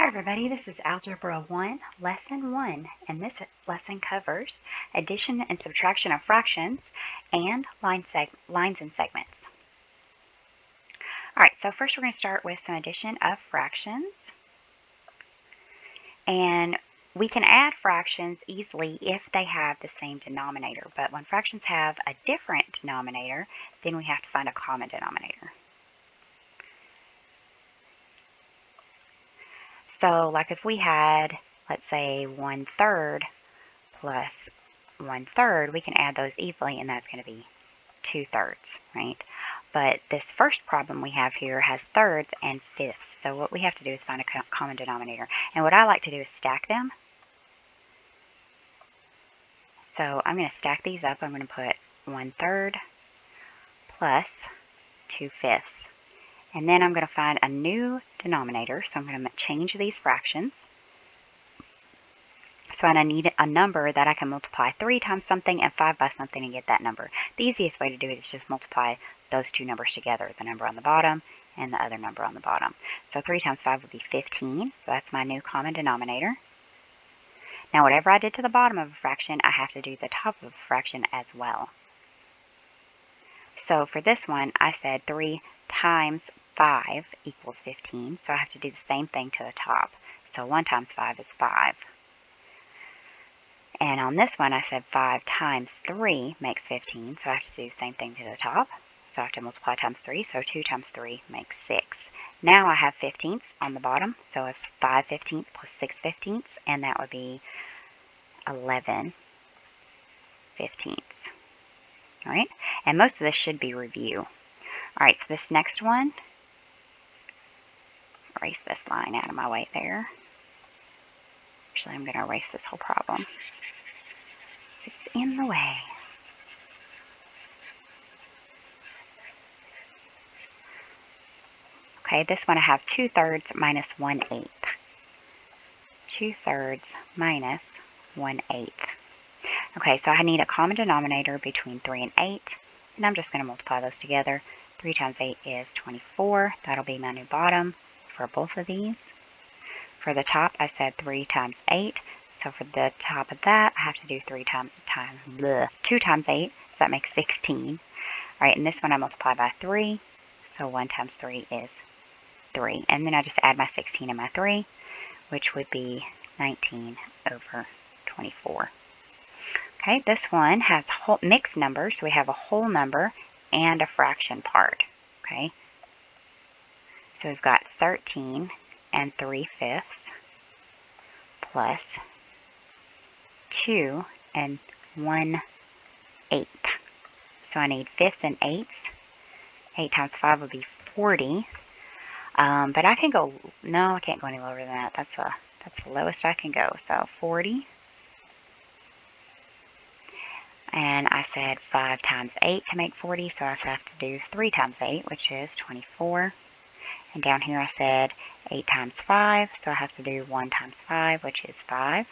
Hi everybody, this is Algebra 1, Lesson 1, and this lesson covers addition and subtraction of fractions and lines and segments. Alright, so first we're going to start with some addition of fractions. And we can add fractions easily if they have the same denominator, but when fractions have a different denominator, then we have to find a common denominator. So, like if we had, let's say, 1/3 plus 1/3, we can add those easily, and that's going to be 2/3, right? But this first problem we have here has thirds and fifths. So what we have to do is find a common denominator. And what I like to do is stack them. So I'm going to stack these up. I'm going to put 1/3 plus 2/5. And then I'm going to find a new denominator. So I'm going to change these fractions. So I need a number that I can multiply 3 times something and 5 by something and get that number. The easiest way to do it is just multiply those two numbers together, the number on the bottom and the other number on the bottom. So 3 times 5 would be 15, so that's my new common denominator. Now whatever I did to the bottom of a fraction, I have to do the top of a fraction as well. So for this one, I said 3 times 5 equals 15, so I have to do the same thing to the top. So 1 times 5 is 5. And on this one, I said 5 times 3 makes 15, so I have to do the same thing to the top. So I have to multiply times 3, so 2 times 3 makes 6. Now I have 15ths on the bottom, so it's 5 15ths plus 6 15ths, and that would be 11 15ths. All right, and most of this should be review. All right, so this next one, erase this line out of my way there. Actually, I'm going to erase this whole problem. It's in the way. Okay, this one I have 2/3 minus 1/8. 2/3 minus 1/8. Okay, so I need a common denominator between 3 and 8, and I'm just going to multiply those together. 3 times 8 is 24. That'll be my new bottom for both of these. For the top, I said 3 times 8. So for the top of that, I have to do 2 times 8, so that makes 16. All right, and this one I multiply by 3, so 1 times 3 is 3. And then I just add my 16 and my 3, which would be 19 over 24. Okay, this one has mixed numbers, so we have a whole number and a fraction part. Okay, so we've got 13 and 3/5 plus 2 and 1/8. So I need fifths and eighths. 8 times 5 would be 40. But I can go, no, I can't go any lower than that. That's the lowest I can go. So 40. And I said 5 times 8 to make 40, so I have to do 3 times 8, which is 24. And down here I said 8 times 5, so I have to do 1 times 5, which is 5.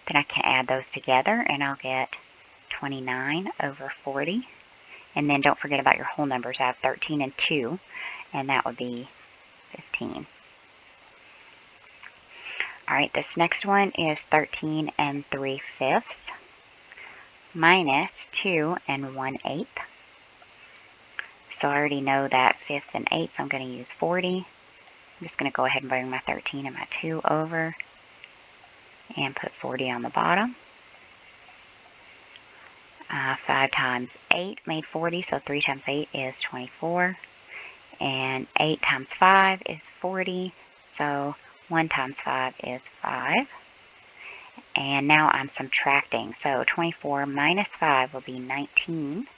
Then I can add those together, and I'll get 29 over 40. And then don't forget about your whole numbers. I have 13 and 2, and that would be 15. All right, this next one is 13 and 3/5 minus 2 and 1/8. So I already know that fifths and eighths, I'm going to use 40. I'm just going to go ahead and bring my 13 and my 2 over and put 40 on the bottom. 5 times 8 made 40, so 3 times 8 is 24. And 8 times 5 is 40, so 1 times 5 is 5. And now I'm subtracting, so 24 minus 5 will be 19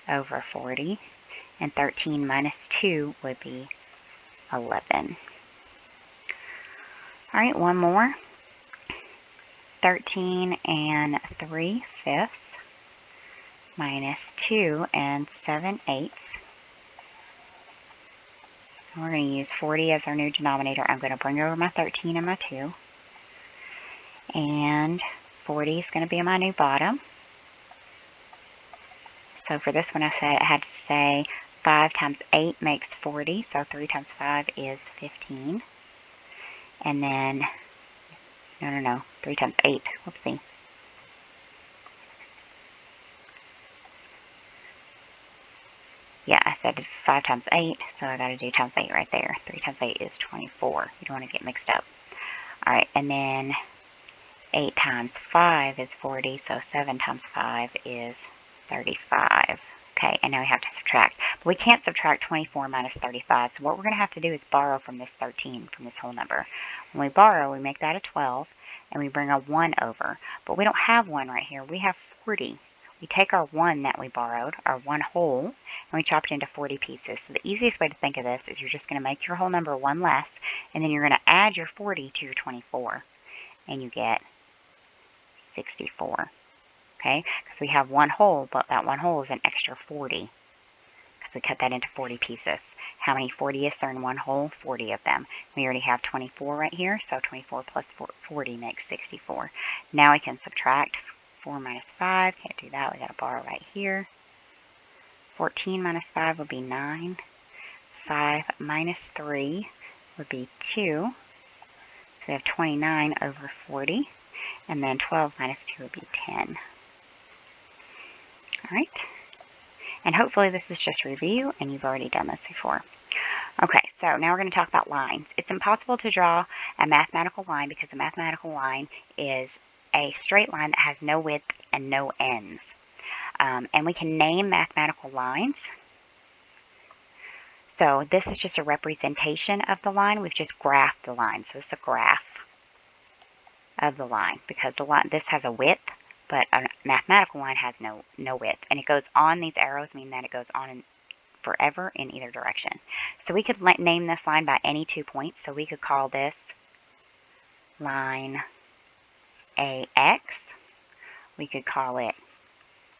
over 40. And 13 minus 2 would be 11. All right, one more. 13 and 3/5 minus 2 and 7/8. We're going to use 40 as our new denominator. I'm going to bring over my 13 and my 2. And 40 is going to be my new bottom. So for this one, I had to say 5 times 8 makes 40, so 3 times 5 is 15. And then, no, 3 times 8. Whoopsie. Yeah, I said 5 times 8, so I got to do times 8 right there. 3 times 8 is 24. You don't want to get mixed up. All right, and then 8 times 5 is 40, so 7 times 5 is 35. Okay, and now we have to subtract. But we can't subtract 24 minus 35, so what we're going to have to do is borrow from this 13, from this whole number. When we borrow, we make that a 12, and we bring a 1 over. But we don't have 1 right here. We have 40. We take our 1 that we borrowed, our 1 whole, and we chop it into 40 pieces. So the easiest way to think of this is you're just going to make your whole number 1 less, and then you're going to add your 40 to your 24, and you get 64. Okay, because we have 1 whole, but that 1 whole is an extra 40, because we cut that into 40 pieces. How many 40ths are in 1 whole? 40 of them. We already have 24 right here, so 24 plus 40 makes 64. Now we can subtract 4 minus 5. Can't do that. We got to borrow right here. 14 minus 5 would be 9. 5 minus 3 would be 2. So we have 29 over 40. And then 12 minus 2 would be 10. All right. And hopefully this is just review and you've already done this before. Okay, so now we're going to talk about lines. It's impossible to draw a mathematical line because a mathematical line is a straight line that has no width and no ends. And we can name mathematical lines. So this is just a representation of the line. We've just graphed the line. So this is a graph of the line because the line, this has a width, but a mathematical line has no width. And it goes on, these arrows mean that it goes on forever in either direction. So we could name this line by any 2 points. So we could call this line AX. We could call it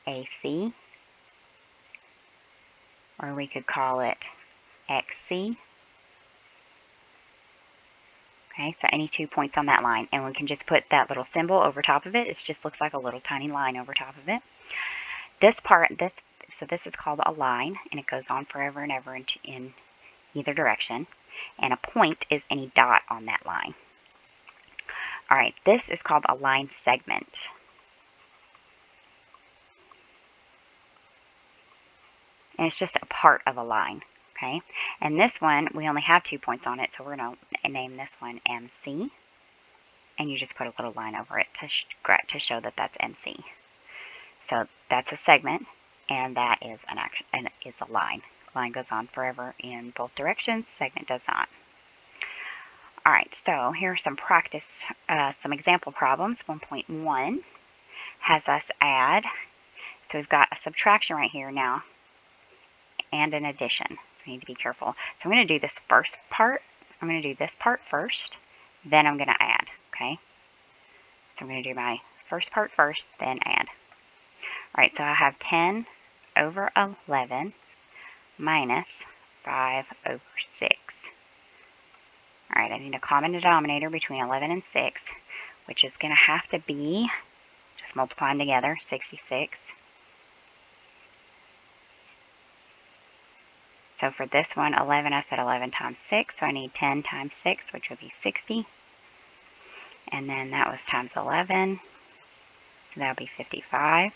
AC. Or we could call it XC. Okay, so any 2 points on that line. And we can just put that little symbol over top of it. It just looks like a little tiny line over top of it. So this is called a line, and it goes on forever and ever in either direction. And a point is any dot on that line. All right, this is called a line segment. And it's just a part of a line, okay? And this one, we only have 2 points on it, so we're going to name this one MC. And you just put a little line over it to show that that's MC. So that's a segment, and that is a line. Line goes on forever in both directions. Segment does not. All right, so here are some practice, some example problems. 1.1 has us add. So we've got a subtraction right here now, and an addition. So we need to be careful. So I'm going to do this first part. I'm going to do this part first, then I'm going to add. Okay. So I'm going to do my first part first, then add. All right, so I have 10 over 11 minus 5 over 6. All right, I need a common denominator between 11 and 6, which is going to have to be, just multiply them together, 66. So for this one, 11, I said 11 times 6, so I need 10 times 6, which would be 60. And then that was times 11, so that would be 55.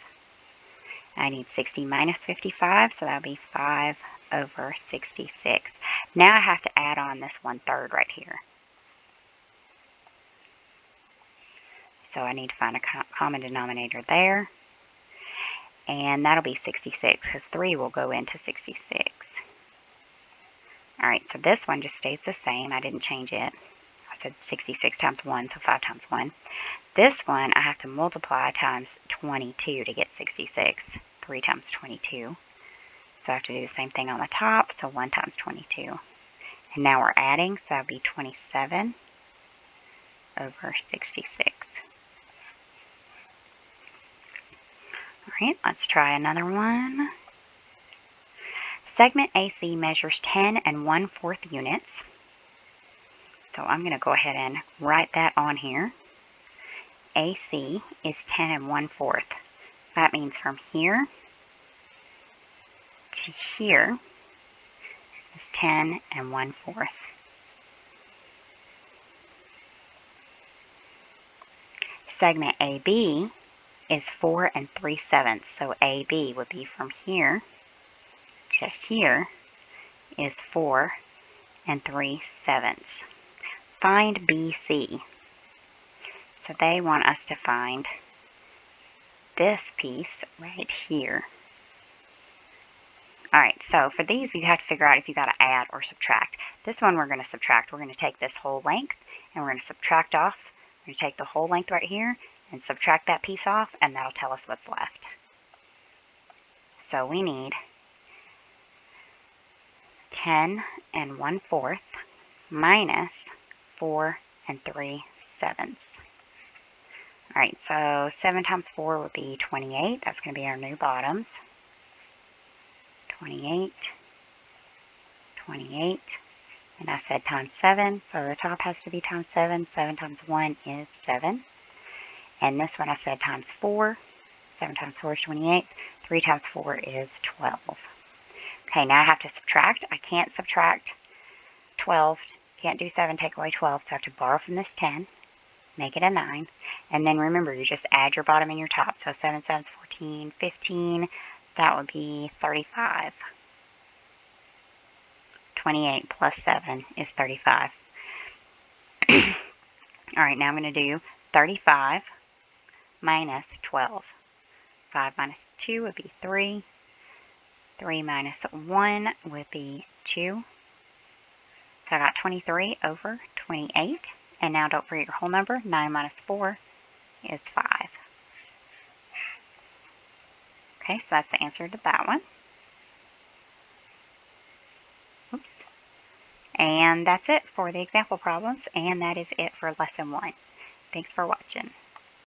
I need 60 minus 55, so that would be 5 over 66. Now I have to add on this 1/3 right here. So I need to find a common denominator there. And that'll be 66, because 3 will go into 66. All right, so this one just stays the same. I didn't change it. I said 66 times 1, so 5 times 1. This one, I have to multiply times 22 to get 66. 3 times 22. So I have to do the same thing on the top, so 1 times 22. And now we're adding, so that would be 27 over 66. All right, let's try another one. Segment AC measures 10 and 1/4 units. So I'm going to go ahead and write that on here. AC is 10 and 1/4. That means from here to here is 10 and 1/4. segment AB is 4 3/7. So AB would be from here to here is 4 3/7. Find BC. So they want us to find this piece right here. Alright, so for these you have to figure out if you got to add or subtract. This one we're going to subtract. We're going to take this whole length and we're going to subtract off. We're going to take the whole length right here and subtract that piece off, and that'll tell us what's left. So we need 10 1/4 minus 4 3/7. Alright, so 7 times 4 would be 28. That's going to be our new bottoms. 28, 28, and I said times 7, so the top has to be times 7. 7 times 1 is 7. And this one I said times 4. 7 times 4 is 28. 3 times 4 is 12. Okay, now I have to subtract. I can't subtract 12. Can't do 7, take away 12, so I have to borrow from this 10, make it a 9. And then remember, you just add your bottom and your top. So 7 7 is 14, 15. That would be 35. 28 plus 7 is 35. Alright, now I'm going to do 35 minus 12. 5 minus 2 would be 3. 3 minus 1 would be 2. So I got 23 over 28. And now don't forget your whole number. 9 minus 4 is 5. Okay, so that's the answer to that one. Oops. And that's it for the example problems, and that is it for lesson 1. Thanks for watching.